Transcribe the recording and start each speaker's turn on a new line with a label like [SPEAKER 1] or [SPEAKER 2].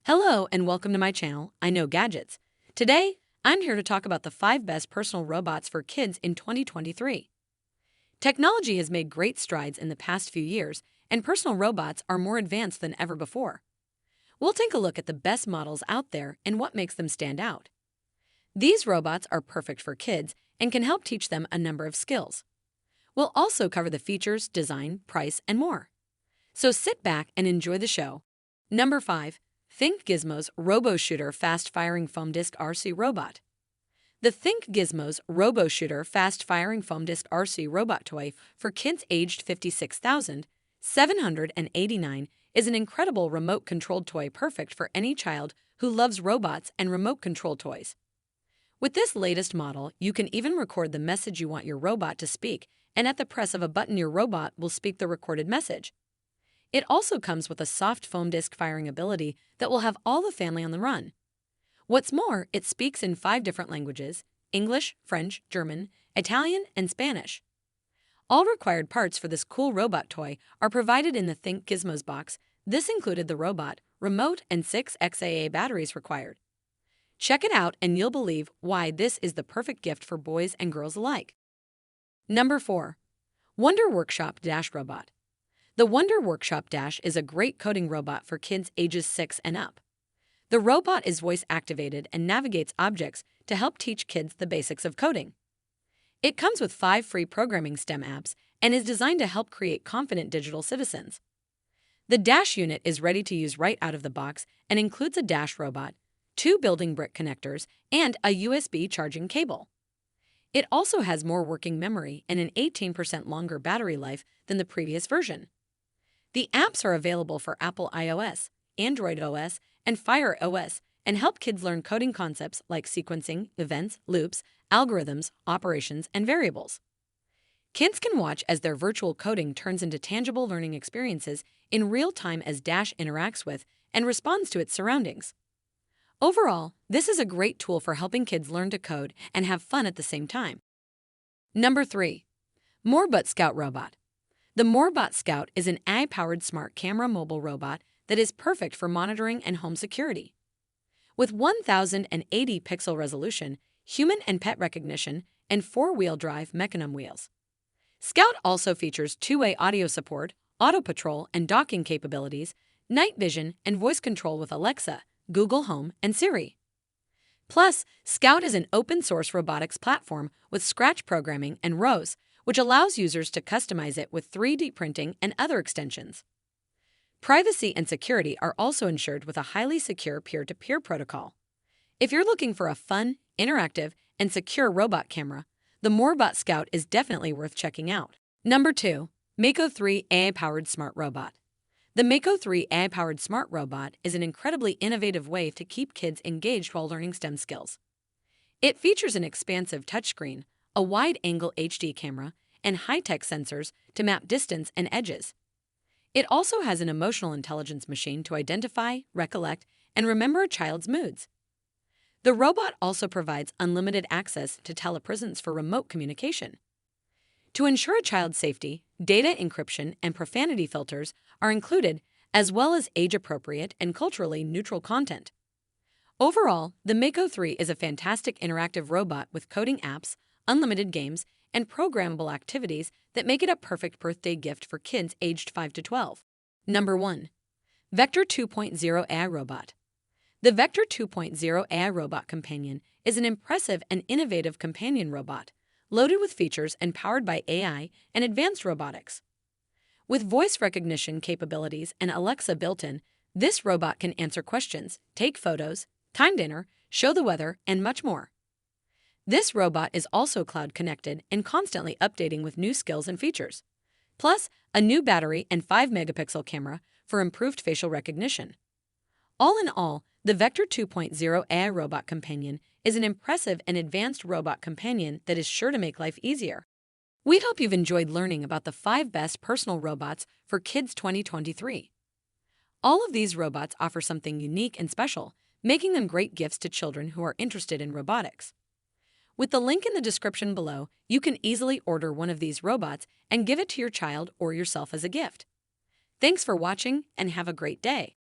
[SPEAKER 1] Hello and welcome to my channel, I Know Gadgets. Today, I'm here to talk about the 5 best personal robots for kids in 2023. Technology has made great strides in the past few years, and personal robots are more advanced than ever before. We'll take a look at the best models out there and what makes them stand out. These robots are perfect for kids and can help teach them a number of skills. We'll also cover the features, design, price, and more. So sit back and enjoy the show. Number 5. Think Gizmos Robo-Shooter Fast-Firing Foam Disc RC Robot. The Think Gizmos Robo-Shooter Fast-Firing Foam Disc RC Robot toy for kids aged 56,789 is an incredible remote-controlled toy perfect for any child who loves robots and remote-control toys. With this latest model, you can even record the message you want your robot to speak, and at the press of a button your robot will speak the recorded message. It also comes with a soft foam disc firing ability that will have all the family on the run. What's more, it speaks in 5 different languages: English, French, German, Italian, and Spanish. All required parts for this cool robot toy are provided in the Think Gizmos box. This included the robot, remote, and 6 XAA batteries required. Check it out and you'll believe why this is the perfect gift for boys and girls alike. Number 4. Wonder Workshop Dash Robot. The Wonder Workshop Dash is a great coding robot for kids ages 6 and up. The robot is voice-activated and navigates objects to help teach kids the basics of coding. It comes with 5 free programming STEM apps and is designed to help create confident digital citizens. The Dash unit is ready to use right out of the box and includes a Dash robot, 2 building brick connectors, and a USB charging cable. It also has more working memory and an 18% longer battery life than the previous version. The apps are available for Apple iOS, Android OS, and Fire OS and help kids learn coding concepts like sequencing, events, loops, algorithms, operations, and variables. Kids can watch as their virtual coding turns into tangible learning experiences in real time as Dash interacts with and responds to its surroundings. Overall, this is a great tool for helping kids learn to code and have fun at the same time. Number 3. Moorebot Scout Robot. The Moorebot Scout is an AI-powered smart camera mobile robot that is perfect for monitoring and home security. With 1080 pixel resolution, human and pet recognition, and 4-wheel drive mechanism wheels. Scout also features 2-way audio support, auto patrol and docking capabilities, night vision, and voice control with Alexa, Google Home, and Siri. Plus, Scout is an open-source robotics platform with Scratch programming and ROS, which allows users to customize it with 3D printing and other extensions. Privacy and security are also ensured with a highly secure peer-to-peer protocol. If you're looking for a fun, interactive, and secure robot camera, the Moorebot Scout is definitely worth checking out. Number 2. Miko 3 AI-powered smart robot. The Miko 3 AI-powered smart robot is an incredibly innovative way to keep kids engaged while learning STEM skills. It features an expansive touchscreen, a wide-angle HD camera, and high-tech sensors to map distance and edges. It also has an emotional intelligence machine to identify, recollect, and remember a child's moods. The robot also provides unlimited access to telepresence for remote communication. To ensure a child's safety, data encryption and profanity filters are included, as well as age-appropriate and culturally neutral content. Overall, the Miko 3 is a fantastic interactive robot with coding apps, unlimited games, and programmable activities that make it a perfect birthday gift for kids aged 5 to 12. Number 1. Vector 2.0 AI Robot. The Vector 2.0 AI Robot Companion is an impressive and innovative companion robot, loaded with features and powered by AI and advanced robotics. With voice recognition capabilities and Alexa built-in, this robot can answer questions, take photos, time dinner, show the weather, and much more. This robot is also cloud-connected and constantly updating with new skills and features, plus a new battery and 5-megapixel camera for improved facial recognition. All in all, the Vector 2.0 AI Robot Companion is an impressive and advanced robot companion that is sure to make life easier. We hope you've enjoyed learning about the 5 best personal robots for kids 2023. All of these robots offer something unique and special, making them great gifts to children who are interested in robotics. With the link in the description below, you can easily order one of these robots and give it to your child or yourself as a gift. Thanks for watching and have a great day.